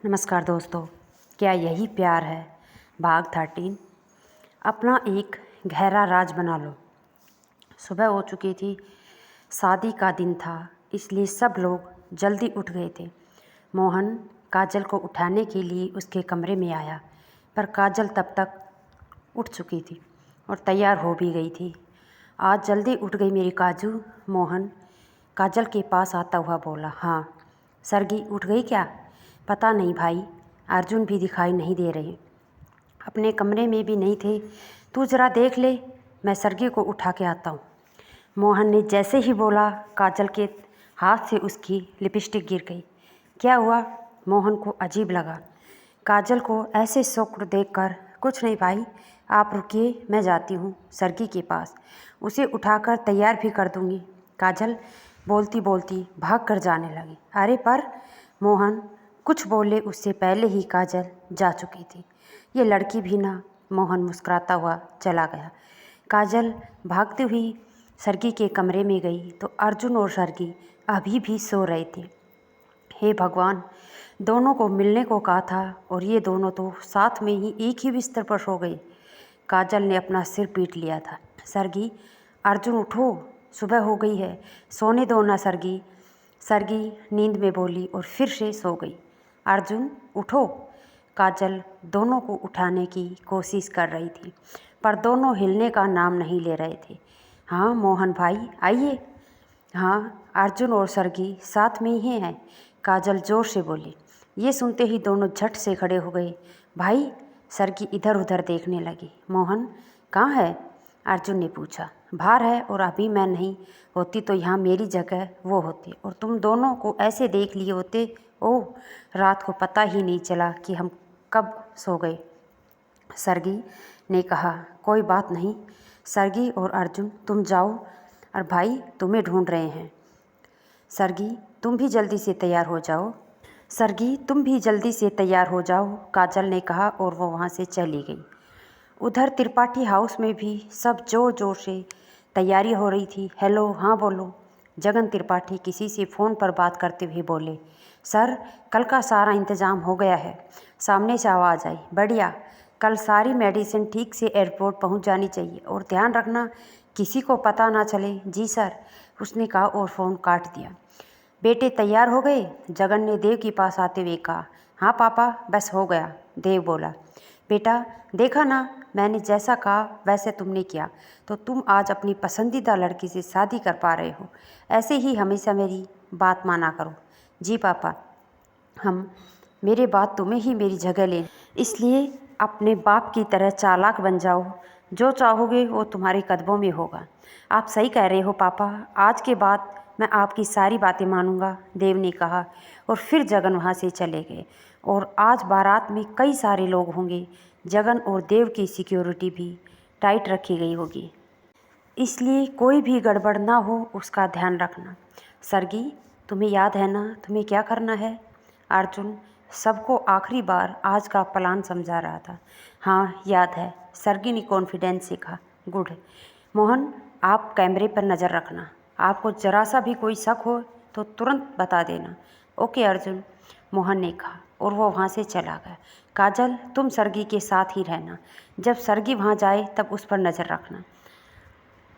नमस्कार दोस्तों, क्या यही प्यार है? भाग 13। अपना एक गहरा राज बना लो। सुबह हो चुकी थी। शादी का दिन था, इसलिए सब लोग जल्दी उठ गए थे। मोहन काजल को उठाने के लिए उसके कमरे में आया, पर काजल तब तक उठ चुकी थी और तैयार हो भी गई थी। आज जल्दी उठ गई मेरी काजू, मोहन काजल के पास आता हुआ बोला। हाँ सरगी, उठ गई क्या? पता नहीं भाई, अर्जुन भी दिखाई नहीं दे रहे, अपने कमरे में भी नहीं थे। तू ज़रा देख ले, मैं सरगी को उठा के आता हूँ। मोहन ने जैसे ही बोला, काजल के हाथ से उसकी लिपस्टिक गिर गई। क्या हुआ? मोहन को अजीब लगा काजल को ऐसे शौक देखकर। कुछ नहीं भाई, आप रुकिए, मैं जाती हूँ सरगी के पास, उसे उठाकर तैयार भी कर दूँगी। काजल बोलती बोलती भाग कर जाने लगी। अरे पर मोहन कुछ बोले उससे पहले ही काजल जा चुकी थी। ये लड़की भी ना, मोहन मुस्कुराता हुआ चला गया। काजल भागती हुई सरगी के कमरे में गई तो अर्जुन और सरगी अभी भी सो रहे थे। हे भगवान, दोनों को मिलने को कहा था और ये दोनों तो साथ में ही एक ही बिस्तर पर सो गए। काजल ने अपना सिर पीट लिया था। सरगी, अर्जुन उठो, सुबह हो गई है, सोने दो ना सरगी। सरगी नींद में बोली और फिर से सो गई। अर्जुन उठो। काजल दोनों को उठाने की कोशिश कर रही थी, पर दोनों हिलने का नाम नहीं ले रहे थे। हाँ मोहन भाई, आइए। हाँ, अर्जुन और सरगी साथ में ही हैं, काजल जोर से बोली। ये सुनते ही दोनों झट से खड़े हो गए। भाई, सरगी इधर उधर देखने लगी। मोहन कहाँ है? अर्जुन ने पूछा। बाहर है, और अभी मैं नहीं होती तो यहाँ मेरी जगह वो होते और तुम दोनों को ऐसे देख लिए होते। ओह, रात को पता ही नहीं चला कि हम कब सो गए। सरगी ने कहा। कोई बात नहीं सरगी और अर्जुन, तुम जाओ, और भाई तुम्हें ढूंढ रहे हैं। सरगी, तुम भी जल्दी से तैयार हो जाओ। सरगी, तुम भी जल्दी से तैयार हो जाओ, काजल ने कहा और वो वहाँ से चली गई। उधर त्रिपाठी हाउस में भी सब जोर जोर से तैयारी हो रही थी। हेलो, हाँ बोलो। जगन त्रिपाठी किसी से फ़ोन पर बात करते हुए बोले। सर, कल का सारा इंतज़ाम हो गया है। सामने से आवाज़ आई। बढ़िया, कल सारी मेडिसिन ठीक से एयरपोर्ट पहुंच जानी चाहिए और ध्यान रखना किसी को पता ना चले। जी सर, उसने कहा और फ़ोन काट दिया। बेटे तैयार हो गए? जगन ने देव के पास आते हुए कहा। हाँ पापा, बस हो गया, देव बोला। बेटा देखा ना, मैंने जैसा कहा वैसे तुमने किया, तो तुम आज अपनी पसंदीदा लड़की से शादी कर पा रहे हो। ऐसे ही हमेशा मेरी बात माना करो। जी पापा, हम मेरे बात तुम्हें ही मेरी जगह ले, इसलिए अपने बाप की तरह चालाक बन जाओ। जो चाहोगे वो तुम्हारे कदमों में होगा। आप सही कह रहे हो पापा, आज के बाद मैं आपकी सारी बातें मानूंगा, देव ने कहा। और फिर जगन वहाँ से चले गए। और आज बारात में कई सारे लोग होंगे। जगन और देव की सिक्योरिटी भी टाइट रखी गई होगी, इसलिए कोई भी गड़बड़ ना हो उसका ध्यान रखना। सरगी, तुम्हें याद है ना तुम्हें क्या करना है? अर्जुन सबको आखिरी बार आज का प्लान समझा रहा था। हाँ याद है, सरगी ने कॉन्फिडेंस से कहा। गुड। मोहन, आप कैमरे पर नज़र रखना, आपको जरा सा भी कोई शक हो तो तुरंत बता देना। ओके अर्जुन, मोहन ने कहा और वो वहाँ से चला गया। काजल, तुम सरगी के साथ ही रहना, जब सरगी वहाँ जाए तब उस पर नज़र रखना।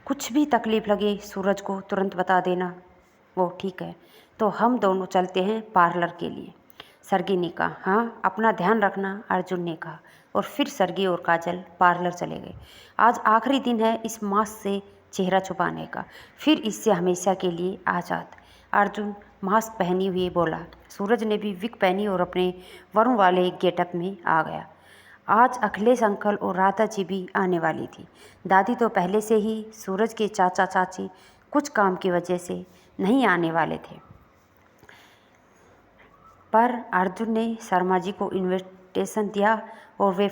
कुछ भी तकलीफ़ लगे सूरज को तुरंत बता देना। वो ठीक है, तो हम दोनों चलते हैं पार्लर के लिए, सरगी ने कहा। हाँ, अपना ध्यान रखना, अर्जुन ने कहा। और फिर सरगी और काजल पार्लर चले गए। आज आखिरी दिन है इस मास्क से चेहरा छुपाने का, फिर इससे हमेशा के लिए आज़ाद। अर्जुन मास्क पहनी हुए बोला। सूरज ने भी विग पहनी और अपने वरुण वाले गेटअप में आ गया। आज अखिलेश अंकल और राधा जी भी आने वाली थी। दादी तो पहले से ही सूरज के चाचा चाची कुछ काम की वजह से नहीं आने वाले थे, पर अर्जुन ने शर्मा जी को इनविटेशन दिया और वे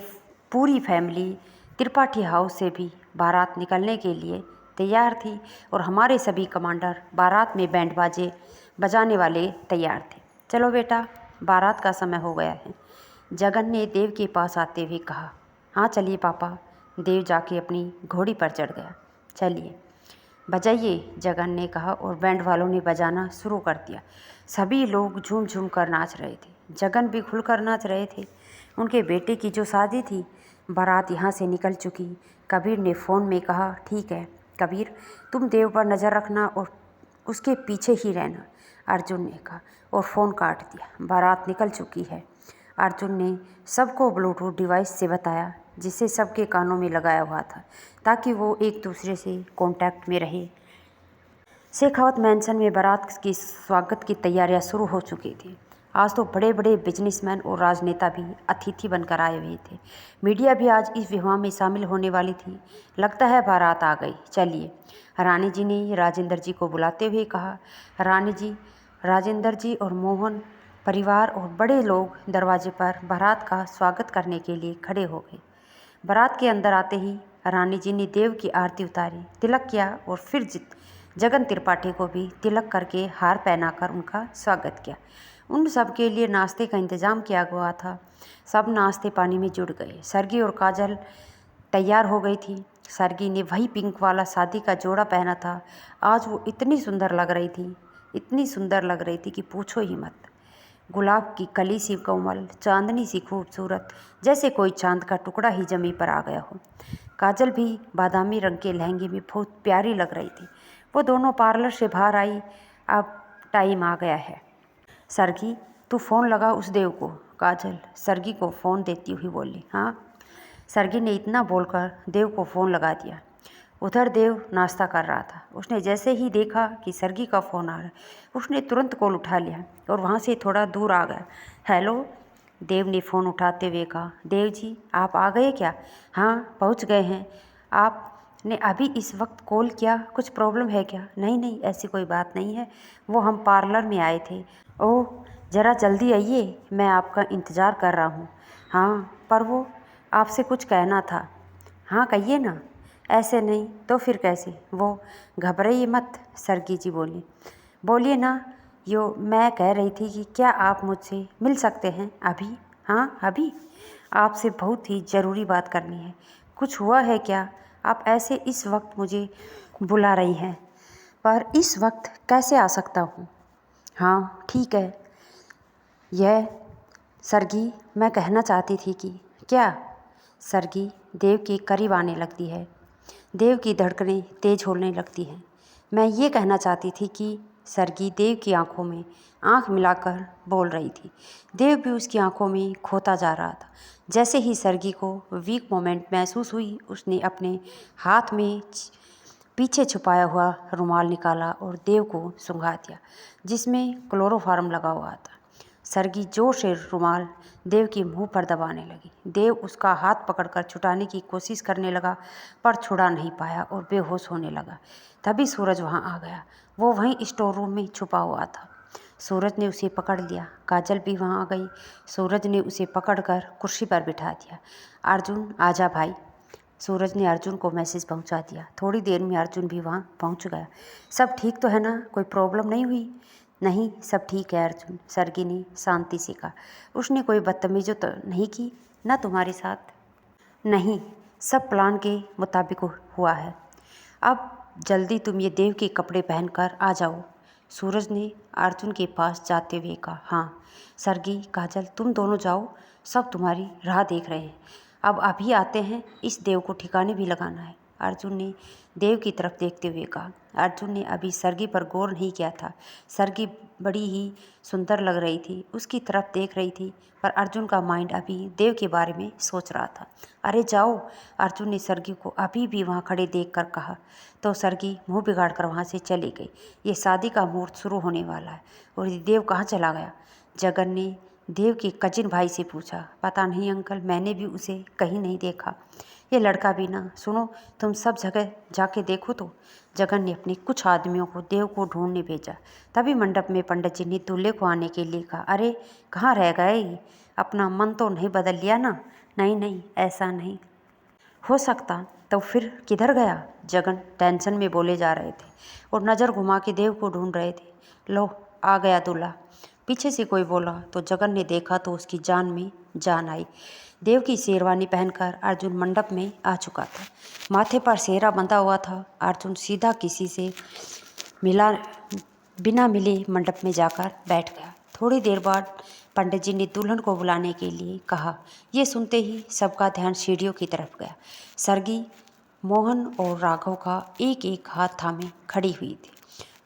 पूरी फैमिली त्रिपाठी हाउस से भी बारात निकलने के लिए तैयार थी। और हमारे सभी कमांडर बारात में बैंड बाजे बजाने वाले तैयार थे। चलो बेटा, बारात का समय हो गया है, जगन ने देव के पास आते हुए कहा। हाँ चलिए पापा। देव जाके अपनी घोड़ी पर चढ़ गया। चलिए बजाइए, जगन ने कहा और बैंड वालों ने बजाना शुरू कर दिया। सभी लोग झूम झूम कर नाच रहे थे। जगन भी खुलकर नाच रहे थे। उनके बेटे की जो शादी थी, बारात यहाँ से निकल चुकी। कबीर ने फ़ोन में कहा, ठीक है कबीर, तुम देव पर नज़र रखना और उसके पीछे ही रहना, अर्जुन ने कहा और फ़ोन काट दिया। बारात निकल चुकी है। अर्जुन ने सबको ब्लूटूथ डिवाइस से बताया, जिसे सबके कानों में लगाया हुआ था, ताकि वो एक दूसरे से कांटेक्ट में रहे। शेखावत मैंशन में बारात की स्वागत की तैयारियां शुरू हो चुकी थी। आज तो बड़े बड़े बिजनेसमैन और राजनेता भी अतिथि बनकर आए हुए थे। मीडिया भी आज इस विवाह में शामिल होने वाली थी। लगता है बारात आ गई, चलिए। रानी जी ने राजेंद्र जी को बुलाते हुए कहा। रानी जी, राजेंद्र जी और मोहन परिवार और बड़े लोग दरवाजे पर बारात का स्वागत करने के लिए खड़े हो गए। बारात के अंदर आते ही रानी जी ने देव की आरती उतारी, तिलक किया और फिर जगन त्रिपाठी को भी तिलक करके हार पहनाकर उनका स्वागत किया। उन सब के लिए नाश्ते का इंतज़ाम किया हुआ था। सब नाश्ते पानी में जुड़ गए। सरगी और काजल तैयार हो गई थी। सरगी ने वही पिंक वाला शादी का जोड़ा पहना था। आज वो इतनी सुंदर लग रही थी, इतनी सुंदर लग रही थी कि पूछो ही मत। गुलाब की कली सी कोमल, चांदनी सी खूबसूरत, जैसे कोई चांद का टुकड़ा ही जमी पर आ गया हो। काजल भी बादामी रंग के लहंगे में बहुत प्यारी लग रही थी। वो दोनों पार्लर से बाहर आई। अब टाइम आ गया है। सरगी, तू फ़ोन लगा उस देव को, काजल सरगी को फ़ोन देती हुई बोली। हाँ। सरगी ने इतना बोलकर देव को फ़ोन लगा दिया। उधर देव नाश्ता कर रहा था। उसने जैसे ही देखा कि सरगी का फ़ोन आ रहा है, उसने तुरंत कॉल उठा लिया और वहाँ से थोड़ा दूर आ गया। हेलो, देव ने फ़ोन उठाते हुए कहा। देव जी, आप आ गए क्या? हाँ, पहुँच गए हैं। आपने अभी इस वक्त कॉल किया, कुछ प्रॉब्लम है क्या? नहीं नहीं, ऐसी कोई बात नहीं है, वो हम पार्लर में आए थे। ओह, ज़रा जल्दी आइए, मैं आपका इंतज़ार कर रहा हूँ। हाँ, पर वो आपसे कुछ कहना था। हाँ कहिए ना। ऐसे नहीं तो फिर कैसे? वो घबराइए मत, सरगी जी बोली। बोलिए ना। मैं कह रही थी कि क्या आप मुझसे मिल सकते हैं अभी? हाँ अभी। आपसे बहुत ही ज़रूरी बात करनी है। कुछ हुआ है क्या? आप ऐसे इस वक्त मुझे बुला रही हैं, पर इस वक्त कैसे आ सकता हूँ? हाँ ठीक है। यह सरगी, मैं कहना चाहती थी कि क्या? सरगी देव के करीब आने लगती है। देव की धड़कनें तेज होने लगती हैं। मैं ये कहना चाहती थी कि सरगी देव की आंखों में आंख मिलाकर बोल रही थी। देव भी उसकी आंखों में खोता जा रहा था। जैसे ही सरगी को वीक मोमेंट महसूस हुई, उसने अपने हाथ में पीछे छुपाया हुआ रुमाल निकाला और देव को सुंघा दिया, जिसमें क्लोरोफार्म लगा हुआ था। सरगी जोर से रुमाल देव के मुंह पर दबाने लगी। देव उसका हाथ पकड़कर छुटाने की कोशिश करने लगा, पर छुड़ा नहीं पाया और बेहोश होने लगा। तभी सूरज वहां आ गया। वो वहीं स्टोर रूम में छुपा हुआ था। सूरज ने उसे पकड़ लिया। काजल भी वहां आ गई। सूरज ने उसे पकड़कर कुर्सी पर बिठा दिया। अर्जुन, आजा भाई। सूरज ने अर्जुन को मैसेज पहुंचा दिया। थोड़ी देर में अर्जुन भी वहां पहुंच गया। सब ठीक तो है ना? कोई प्रॉब्लम नहीं हुई? नहीं, सब ठीक है अर्जुन, सरगी ने शांति से कहा। उसने कोई बदतमीजी तो नहीं की ना तुम्हारे साथ? नहीं, सब प्लान के मुताबिक हुआ है। अब जल्दी तुम ये देव के कपड़े पहनकर आ जाओ, सूरज ने अर्जुन के पास जाते हुए कहा। हाँ सरगी, काजल, तुम दोनों जाओ, सब तुम्हारी राह देख रहे हैं। अब अभी आते हैं, इस देव को ठिकाने भी लगाना है, अर्जुन ने देव की तरफ देखते हुए कहा। अर्जुन ने अभी सरगी पर गौर नहीं किया था। सरगी बड़ी ही सुंदर लग रही थी, उसकी तरफ देख रही थी, पर अर्जुन का माइंड अभी देव के बारे में सोच रहा था। अरे जाओ, अर्जुन ने सरगी को अभी भी वहाँ खड़े देखकर कहा। तो सरगी मुंह बिगाड़ कर वहाँ से चली गई। ये शादी का मुहूर्त शुरू होने वाला है और ये देव कहाँ चला गया? जगन ने देव के कजिन भाई से पूछा। पता नहीं अंकल, मैंने भी उसे कहीं नहीं देखा। ये लड़का भी ना। सुनो, तुम सब जगह जाके देखो तो। जगन ने अपने कुछ आदमियों को देव को ढूंढने भेजा। तभी मंडप में पंडित जी ने दूल्हे को आने के लिए कहा। अरे कहाँ रह गए? अपना मन तो नहीं बदल लिया ना? नहीं नहीं, ऐसा नहीं हो सकता। तो फिर किधर गया? जगन टेंशन में बोले जा रहे थे और नज़र घुमा के देव को ढूंढ रहे थे। लो, आ गया दूल्हा, पीछे से कोई बोला तो जगन ने देखा तो उसकी जान में जान आई। देव की शेरवानी पहनकर अर्जुन मंडप में आ चुका था। माथे पर सेहरा बंधा हुआ था। अर्जुन सीधा किसी से बिना मिले मंडप में जाकर बैठ गया। थोड़ी देर बाद पंडित जी ने दुल्हन को बुलाने के लिए कहा। ये सुनते ही सबका ध्यान सीढ़ियों की तरफ गया। सरगी मोहन और राघव का एक एक हाथ थामे खड़ी हुई थी।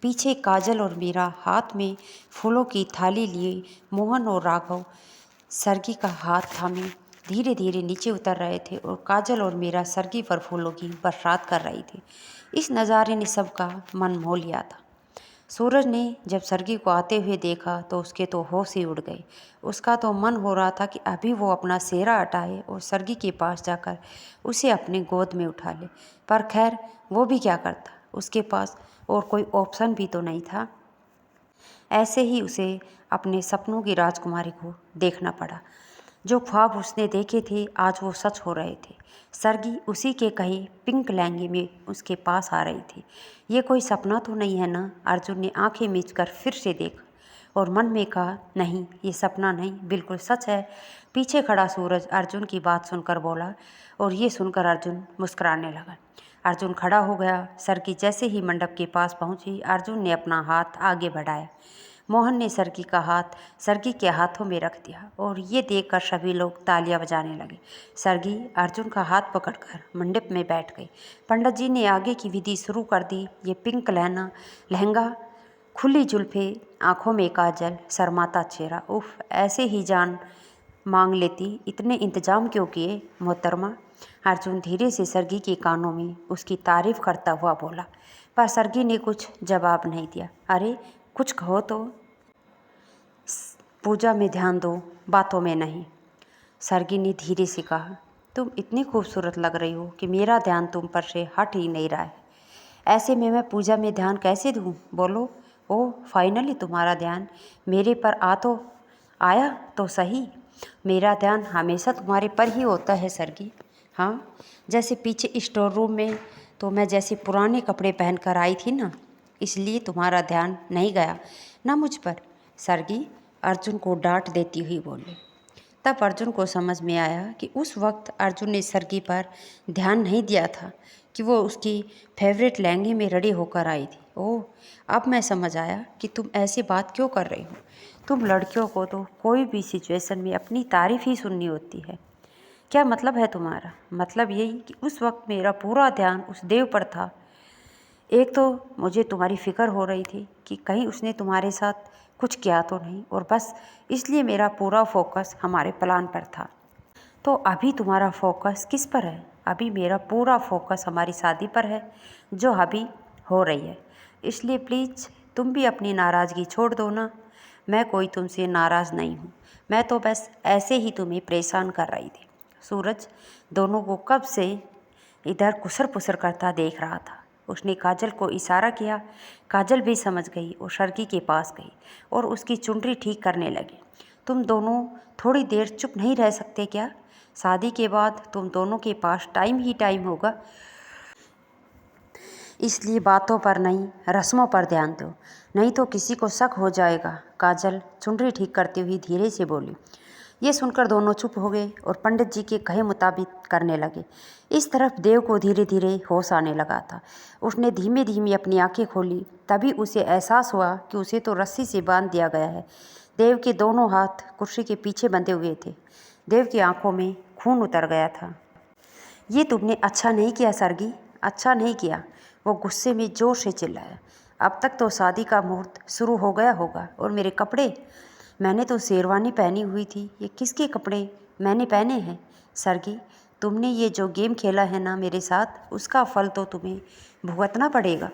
पीछे काजल और मीरा हाथ में फूलों की थाली लिए मोहन और राघव सरगी का हाथ थामे धीरे धीरे नीचे उतर रहे थे और काजल और मीरा सरगी पर फूलों की बरसात कर रही थी। इस नज़ारे ने सबका मन मोह लिया था। सूरज ने जब सरगी को आते हुए देखा तो उसके तो होश ही उड़ गए। उसका तो मन हो रहा था कि अभी वो अपना सेहरा हटाए और सरगी के पास जाकर उसे अपने गोद में उठा ले, पर खैर वो भी क्या करता, उसके पास और कोई ऑप्शन भी तो नहीं था। ऐसे ही उसे अपने सपनों की राजकुमारी को देखना पड़ा। जो ख्वाब उसने देखे थे आज वो सच हो रहे थे। सरगी उसी के कहे पिंक लहंगे में उसके पास आ रही थी। ये कोई सपना तो नहीं है ना? अर्जुन ने आंखें मीचकर फिर से देखा और मन में कहा, नहीं ये सपना नहीं, बिल्कुल सच है। पीछे खड़ा सूरज अर्जुन की बात सुनकर बोला और ये सुनकर अर्जुन मुस्कुराने लगा। अर्जुन खड़ा हो गया। सरगी जैसे ही मंडप के पास पहुंची, अर्जुन ने अपना हाथ आगे बढ़ाया। मोहन ने सरगी का हाथ सरगी के हाथों में रख दिया और ये देखकर सभी लोग तालियां बजाने लगे। सरगी अर्जुन का हाथ पकड़कर मंडप में बैठ गई। पंडित जी ने आगे की विधि शुरू कर दी। ये पिंक लहंगा, खुली जुल्फे, आंखों में काजल, शर्माता चेहरा, उफ ऐसे ही जान मांग लेती। इतने इंतजाम क्यों किए मोहतरमा? अर्जुन धीरे से सरगी के कानों में उसकी तारीफ करता हुआ बोला, पर सरगी ने कुछ जवाब नहीं दिया। अरे कुछ कहो तो। पूजा में ध्यान दो, बातों में नहीं, सरगी ने धीरे से कहा। तुम इतनी खूबसूरत लग रही हो कि मेरा ध्यान तुम पर से हट ही नहीं रहा है। ऐसे में मैं पूजा में ध्यान कैसे दूँ? बोलो। ओह फाइनली तुम्हारा ध्यान मेरे पर आया तो सही। मेरा ध्यान हमेशा तुम्हारे पर ही होता है सरगी। हाँ, जैसे पीछे स्टोर रूम में तो मैं जैसे पुराने कपड़े पहनकर आई थी ना, इसलिए तुम्हारा ध्यान नहीं गया ना मुझ पर, सरगी अर्जुन को डांट देती हुई बोली। तब अर्जुन को समझ में आया कि उस वक्त अर्जुन ने सरगी पर ध्यान नहीं दिया था कि वो उसकी फेवरेट लहंगे में रेडी होकर आई थी। ओह, अब मैं समझ आया कि तुम ऐसी बात क्यों कर रही हो। तुम लड़कियों को तो कोई भी सिचुएशन में अपनी तारीफ ही सुननी होती है। क्या मतलब है तुम्हारा? मतलब यही कि उस वक्त मेरा पूरा ध्यान उस देव पर था। एक तो मुझे तुम्हारी फिक्र हो रही थी कि कहीं उसने तुम्हारे साथ कुछ किया तो नहीं, और बस इसलिए मेरा पूरा फोकस हमारे प्लान पर था। तो अभी तुम्हारा फोकस किस पर है? अभी मेरा पूरा फोकस हमारी शादी पर है जो अभी हो रही है। इसलिए प्लीज़ तुम भी अपनी नाराज़गी छोड़ दो ना। मैं कोई तुमसे नाराज़ नहीं हूँ, मैं तो बस ऐसे ही तुम्हें परेशान कर रही थी। सूरज दोनों को कब से इधर कुसर पुसर करता देख रहा था। उसने काजल को इशारा किया। काजल भी समझ गई और सरगी के पास गई और उसकी चुनरी ठीक करने लगी। तुम दोनों थोड़ी देर चुप नहीं रह सकते क्या? शादी के बाद तुम दोनों के पास टाइम ही टाइम होगा, इसलिए बातों पर नहीं रस्मों पर ध्यान दो, नहीं तो किसी को शक हो जाएगा। काजल चुनरी ठीक करती हुई धीरे से बोली। ये सुनकर दोनों चुप हो गए और पंडित जी के कहे मुताबिक करने लगे। इस तरफ देव को धीरे धीरे होश आने लगा था। उसने धीमे धीमे अपनी आंखें खोली। तभी उसे एहसास हुआ कि उसे तो रस्सी से बांध दिया गया है। देव के दोनों हाथ कुर्सी के पीछे बंधे हुए थे। देव की आंखों में खून उतर गया था। ये तुमने अच्छा नहीं किया सरगी, अच्छा नहीं किया। वो गुस्से में जोर से चिल्लाया। अब तक तो शादी का मुहूर्त शुरू हो गया होगा और मेरे कपड़े, मैंने तो शेरवानी पहनी हुई थी, ये किसके कपड़े मैंने पहने हैं? सरगी तुमने ये जो गेम खेला है ना मेरे साथ, उसका फल तो तुम्हें भुगतना पड़ेगा।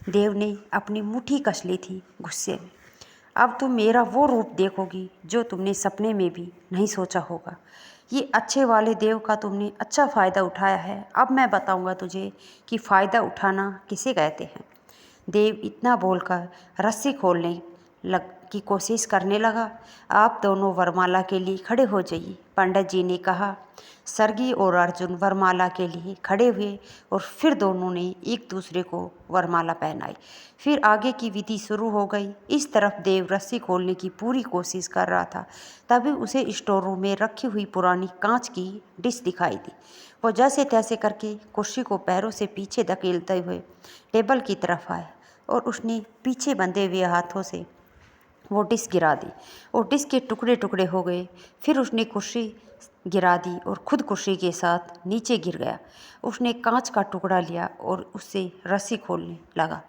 देव ने अपनी मुट्ठी कस ली थी गुस्से में। अब तुम मेरा वो रूप देखोगी जो तुमने सपने में भी नहीं सोचा होगा। ये अच्छे वाले देव का तुमने अच्छा फ़ायदा उठाया है। अब मैं बताऊंगा तुझे कि फ़ायदा उठाना किसे कहते हैं। देव इतना बोलकर रस्सी खोलने की कोशिश करने लगा। आप दोनों वरमाला के लिए खड़े हो जाइए, पंडित जी ने कहा। सरगी और अर्जुन वरमाला के लिए खड़े हुए और फिर दोनों ने एक दूसरे को वरमाला पहनाई। फिर आगे की विधि शुरू हो गई। इस तरफ देव रस्सी खोलने की पूरी कोशिश कर रहा था। तभी उसे स्टोर रूम में रखी हुई पुरानी कांच की डिश दिखाई दी। वो जैसे तैसे करके कुर्सी को पैरों से पीछे धकेलते हुए टेबल की तरफ आया और उसने पीछे बंधे हुए हाथों से वो डिश गिरा दी और डिश के टुकड़े टुकड़े हो गए। फिर उसने कुर्सी गिरा दी और खुद कुर्सी के साथ नीचे गिर गया। उसने कांच का टुकड़ा लिया और उससे रस्सी खोलने लगा।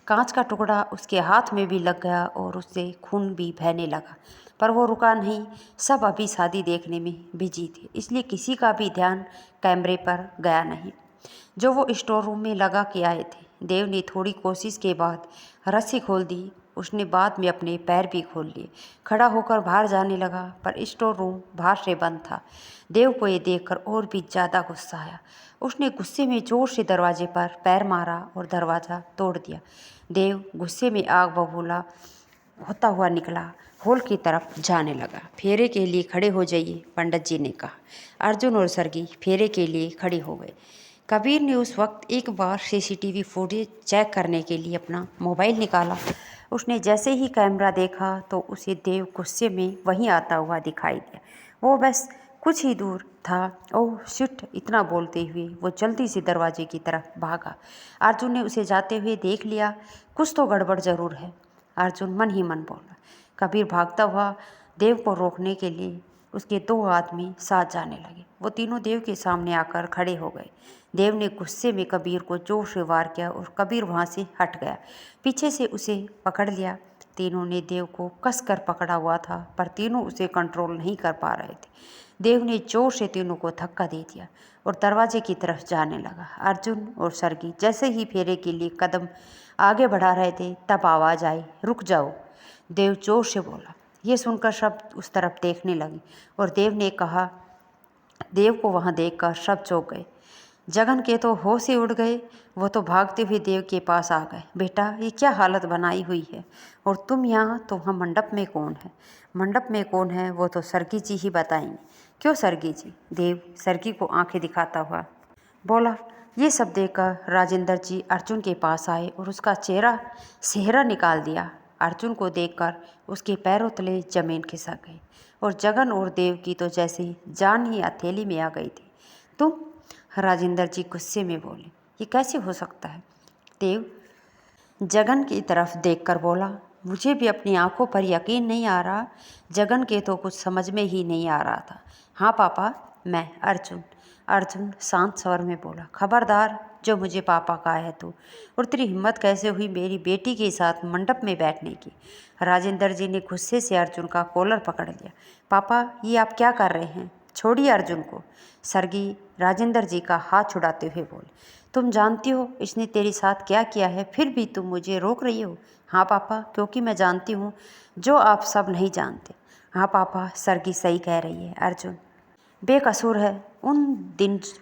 कांच का टुकड़ा उसके हाथ में भी लग गया और उससे खून भी बहने लगा, पर वो रुका नहीं। सब अभी शादी देखने में बिजी थे, इसलिए किसी का भी ध्यान कैमरे पर गया नहीं जो वो स्टोर रूम में लगा के आए थे। देव ने थोड़ी कोशिश के बाद रस्सी खोल दी। उसने बाद में अपने पैर भी खोल लिए। खड़ा होकर बाहर जाने लगा, पर स्टोर रूम बाहर से बंद था। देव को ये देखकर और भी ज़्यादा गुस्सा आया। उसने गुस्से में जोर से दरवाजे पर पैर मारा और दरवाज़ा तोड़ दिया। देव गुस्से में आग बबूला होता हुआ निकला, हॉल की तरफ जाने लगा। फेरे के लिए खड़े हो जाइए, पंडित जी ने कहा। अर्जुन और सरगी फेरे के लिए खड़े हो गए। कबीर ने उस वक्त एक बार सीसीटीवी फुटेज चेक करने के लिए अपना मोबाइल निकाला। उसने जैसे ही कैमरा देखा तो उसे देव गुस्से में वहीं आता हुआ दिखाई दिया। वो बस कुछ ही दूर था। ओह शिट, इतना बोलते हुए वो जल्दी से दरवाजे की तरफ भागा। अर्जुन ने उसे जाते हुए देख लिया। कुछ तो गड़बड़ जरूर है, अर्जुन मन ही मन बोला। कबीर भागता हुआ देव को रोकने के लिए उसके 2 आदमी साथ जाने लगे। वो तीनों देव के सामने आकर खड़े हो गए। देव ने गुस्से में कबीर को जोर से वार किया और कबीर वहाँ से हट गया। पीछे से उसे पकड़ लिया। तीनों ने देव को कसकर पकड़ा हुआ था, पर तीनों उसे कंट्रोल नहीं कर पा रहे थे। देव ने जोर से तीनों को धक्का दे दिया और दरवाजे की तरफ जाने लगा। अर्जुन और सरगी जैसे ही फेरे के लिए कदम आगे बढ़ा रहे थे, तब आवाज़ आई, रुक जाओ। देव जोर से बोला। ये सुनकर सब उस तरफ देखने लगे और देव को वहाँ देखकर सब चौंक गए। जगन के तो होश ही उड़ गए। वो तो भागते हुए देव के पास आ गए। बेटा, ये क्या हालत बनाई हुई है, और तुम यहाँ, तो हम मंडप में कौन है? मंडप में कौन है वो तो सरगी जी ही बताएंगे। क्यों सरगी जी? देव सरगी को आंखें दिखाता हुआ बोला। ये सब देखकर राजेंद्र जी अर्जुन के पास आए और उसका सेहरा निकाल दिया। अर्जुन को देखकर उसके पैरों तले जमीन खिसक गई और जगन और देव की तो जैसे जान ही हथेली में आ गई थी। तुम? राजेंद्र जी गुस्से में बोले। ये कैसे हो सकता है? देव जगन की तरफ देखकर बोला। मुझे भी अपनी आंखों पर यकीन नहीं आ रहा। जगन के तो कुछ समझ में ही नहीं आ रहा था। हाँ पापा, मैं अर्जुन शांत स्वर में बोला। खबरदार, जो मुझे पापा कहा है तू, और तेरी हिम्मत कैसे हुई मेरी बेटी के साथ मंडप में बैठने की? राजेंद्र जी ने गुस्से से अर्जुन का कॉलर पकड़ लिया। पापा, ये आप क्या कर रहे हैं? छोड़िए अर्जुन को। सरगी राजेंद्र जी का हाथ छुड़ाते हुए बोले। तुम जानती हो इसने तेरे साथ क्या किया है, फिर भी तुम मुझे रोक रही हो? हाँ पापा, क्योंकि मैं जानती हूँ जो आप सब नहीं जानते। हाँ पापा, सरगी सही कह रही है। अर्जुन बेकसूर है।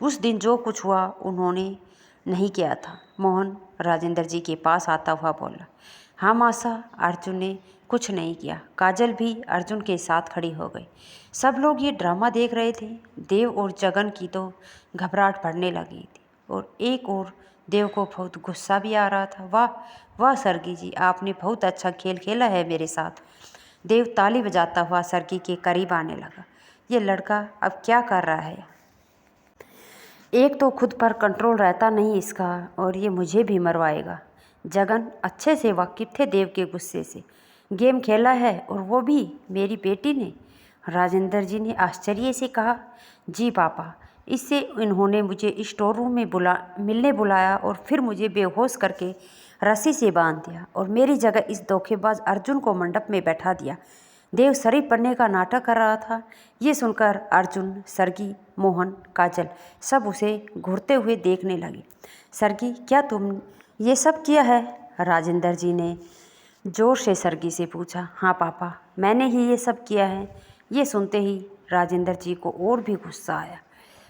उस दिन जो कुछ हुआ उन्होंने नहीं किया था। मोहन राजेंद्र जी के पास आता हुआ बोला। हाँ मासा, अर्जुन ने कुछ नहीं किया। काजल भी अर्जुन के साथ खड़ी हो गई। सब लोग ये ड्रामा देख रहे थे। देव और जगन की तो घबराहट बढ़ने लगी थी और एक और देव को बहुत गुस्सा भी आ रहा था। वाह वाह सरगी जी, आपने बहुत अच्छा खेल खेला है मेरे साथ। देव ताली बजाता हुआ सरगी के करीब आने लगा। ये लड़का अब क्या कर रहा है? एक तो खुद पर कंट्रोल रहता नहीं इसका, और ये मुझे भी मरवाएगा। जगन अच्छे से वाकिफ थे देव के गुस्से से। गेम खेला है, और वो भी मेरी बेटी ने? राजेंद्र जी ने आश्चर्य से कहा। जी पापा, इससे इन्होंने मुझे स्टोर रूम में मिलने बुलाया और फिर मुझे बेहोश करके रस्सी से बांध दिया और मेरी जगह इस धोखेबाज अर्जुन को मंडप में बैठा दिया। देव शरीफ बनने का नाटक कर रहा था। ये सुनकर अर्जुन, सरगी, मोहन, काजल सब उसे घूरते हुए देखने लगे। सरगी, क्या तुम ये सब किया है? राजेंद्र जी ने जोर से सरगी से पूछा। हाँ पापा, मैंने ही ये सब किया है। ये सुनते ही राजेंद्र जी को और भी गुस्सा आया।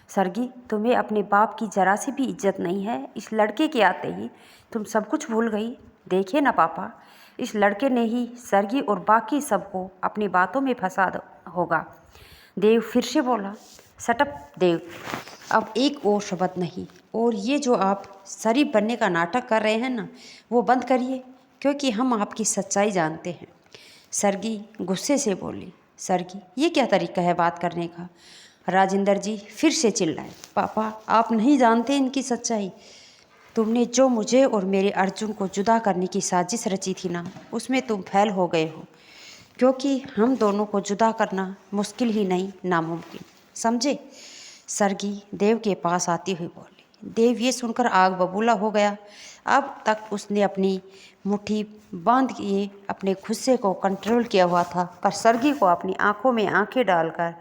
सरगी, तुम्हें अपने बाप की जरा सी भी इज्जत नहीं है। इस लड़के के आते ही तुम सब कुछ भूल गई। देखिए ना पापा, इस लड़के ने ही सरगी और बाकी सबको अपनी बातों में फंसा होगा। देव फिर से बोला। शटअप देव, अब एक और शब्द नहीं, और ये जो आप शरीफ बनने का नाटक कर रहे हैं ना, वो बंद करिए, क्योंकि हम आपकी सच्चाई जानते हैं। सरगी गुस्से से बोली। सरगी, ये क्या तरीका है बात करने का? राजेंद्र जी फिर से चिल्लाए। पापा, आप नहीं जानते इनकी सच्चाई। तुमने जो मुझे और मेरे अर्जुन को जुदा करने की साजिश रची थी ना, उसमें तुम फेल हो गए हो। क्योंकि हम दोनों को जुदा करना मुश्किल ही नहीं नामुमकिन, समझे। सरगी देव के पास आती हुई बोली। देव ये सुनकर आग बबूला हो गया। अब तक उसने अपनी मुट्ठी बांध के अपने गुस्से को कंट्रोल किया हुआ था, पर सरगी को अपनी आंखों में आंखें डालकर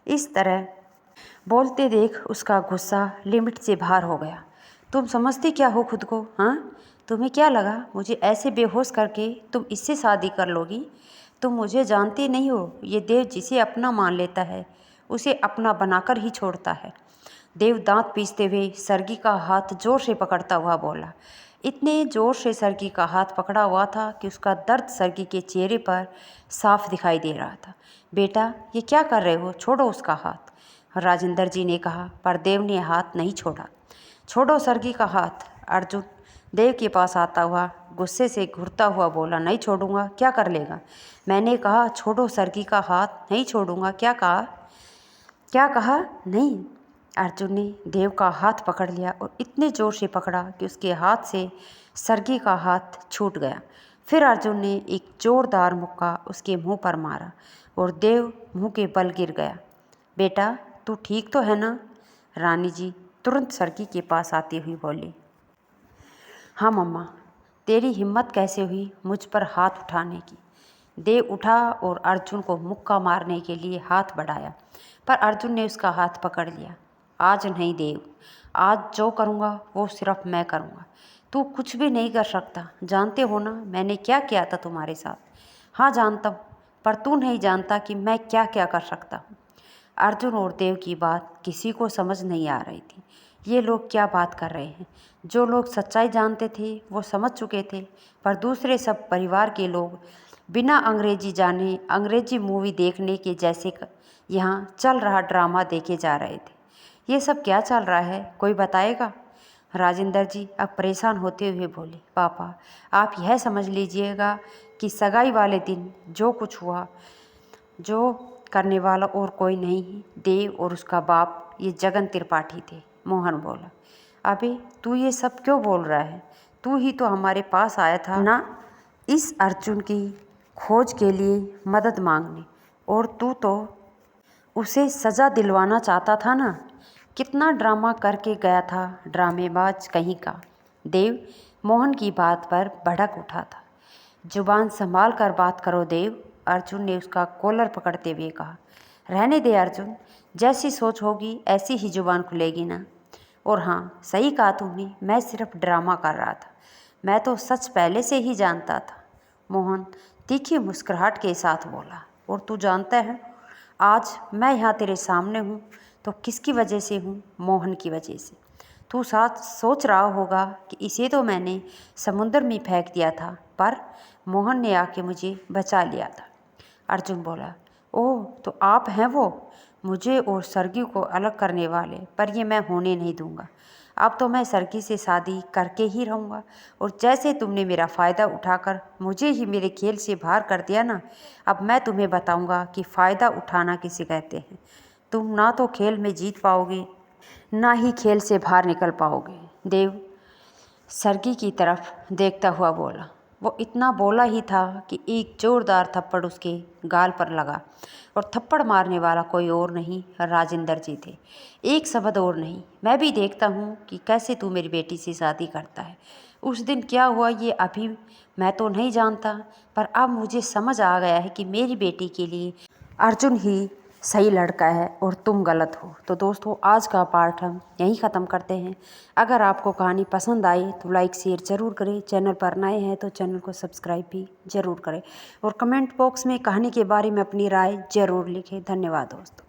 इस तरह बोलते देख उसका गुस्सा लिमिट से बाहर हो गया। तुम समझती क्या हो खुद को, हाँ? तुम्हें क्या लगा मुझे ऐसे बेहोश करके तुम इससे शादी कर लोगी? तुम मुझे जानते नहीं हो। ये देव जिसे अपना मान लेता है उसे अपना बनाकर ही छोड़ता है। देव दांत पीसते हुए सरगी का हाथ जोर से पकड़ता हुआ बोला। इतने जोर से सरगी का हाथ पकड़ा हुआ था कि उसका दर्द सरगी के चेहरे पर साफ दिखाई दे रहा था। बेटा, ये क्या कर रहे हो? छोड़ो उसका हाथ, राजेंद्र जी ने कहा, पर देव ने हाथ नहीं छोड़ा। छोड़ो सरगी का हाथ, अर्जुन देव के पास आता हुआ गुस्से से घुरता हुआ बोला। नहीं छोड़ूंगा। क्या कर लेगा? मैंने कहा छोड़ो सरगी का हाथ, नहीं छोड़ूंगा। क्या कहा? क्या कहा? नहीं। अर्जुन ने देव का हाथ पकड़ लिया और इतने जोर से पकड़ा कि उसके हाथ से सरगी का हाथ छूट गया। फिर अर्जुन ने एक जोरदार मुक्का उसके मुंह पर मारा और देव मुंह के बल गिर गया। बेटा, तू ठीक तो है ना? रानी जी तुरंत सरगी के पास आती हुई बोली। हाँ मम्मा, तेरी हिम्मत कैसे हुई मुझ पर हाथ उठाने की? देव उठा और अर्जुन को मुक्का मारने के लिए हाथ बढ़ाया, पर अर्जुन ने उसका हाथ पकड़ लिया। आज नहीं देव, आज जो करूँगा वो सिर्फ मैं करूँगा। तू कुछ भी नहीं कर सकता। जानते हो ना मैंने क्या किया था तुम्हारे साथ? हाँ जानता हूँ, पर तू नहीं जानता कि मैं क्या क्या कर सकता हूँ। अर्जुन और देव की बात किसी को समझ नहीं आ रही थी। ये लोग क्या बात कर रहे हैं? जो लोग सच्चाई जानते थे वो समझ चुके थे, पर दूसरे सब परिवार के लोग बिना अंग्रेजी जाने अंग्रेजी मूवी देखने के जैसे यहाँ चल रहा ड्रामा देखे जा रहे थे। ये सब क्या चल रहा है, कोई बताएगा? राजेंद्र जी अब परेशान होते हुए बोले। पापा, आप यह समझ लीजिएगा कि सगाई वाले दिन जो कुछ हुआ, जो करने वाला और कोई नहीं, देव और उसका बाप ये जगन त्रिपाठी थे। मोहन बोला। अबे तू ये सब क्यों बोल रहा है? तू ही तो हमारे पास आया था ना इस अर्जुन की खोज के लिए मदद मांगने, और तू तो उसे सज़ा दिलवाना चाहता था ना। कितना ड्रामा करके गया था, ड्रामेबाज कहीं का। देव मोहन की बात पर भड़क उठा था। जुबान संभाल कर बात करो देव, अर्जुन ने उसका कॉलर पकड़ते हुए कहा। रहने दे अर्जुन, जैसी सोच होगी ऐसी ही जुबान खुलेगी ना। और हाँ, सही कहा तुमने, मैं सिर्फ ड्रामा कर रहा था। मैं तो सच पहले से ही जानता था। मोहन तीखी मुस्कुराहट के साथ बोला। और तू जानता है आज मैं यहाँ तेरे सामने हूँ तो किसकी वजह से हूँ? मोहन की वजह से। तू साथ सोच रहा होगा कि इसे तो मैंने समुद्र में फेंक दिया था, पर मोहन ने आके मुझे बचा लिया था। अर्जुन बोला। ओह, तो आप हैं वो मुझे और सरगी को अलग करने वाले, पर ये मैं होने नहीं दूंगा। अब तो मैं सरगी से शादी करके ही रहूँगा। और जैसे तुमने मेरा फ़ायदा उठाकर मुझे ही मेरे खेल से बाहर कर दिया ना, अब मैं तुम्हें बताऊँगा कि फ़ायदा उठाना किसे कहते हैं। तुम ना तो खेल में जीत पाओगे, ना ही खेल से बाहर निकल पाओगे। देव सरगी की तरफ देखता हुआ बोला। वो इतना बोला ही था कि एक जोरदार थप्पड़ उसके गाल पर लगा, और थप्पड़ मारने वाला कोई और नहीं, राजेंद्र जी थे। एक शब्द और नहीं, मैं भी देखता हूँ कि कैसे तू मेरी बेटी से शादी करता है। उस दिन क्या हुआ ये अभी मैं तो नहीं जानता, पर अब मुझे समझ आ गया है कि मेरी बेटी के लिए अर्जुन ही सही लड़का है और तुम गलत हो। तो दोस्तों, आज का पार्ट हम यहीं ख़त्म करते हैं। अगर आपको कहानी पसंद आई तो लाइक शेयर ज़रूर करें। चैनल पर नए हैं तो चैनल को सब्सक्राइब भी ज़रूर करें, और कमेंट बॉक्स में कहानी के बारे में अपनी राय ज़रूर लिखें। धन्यवाद दोस्तों।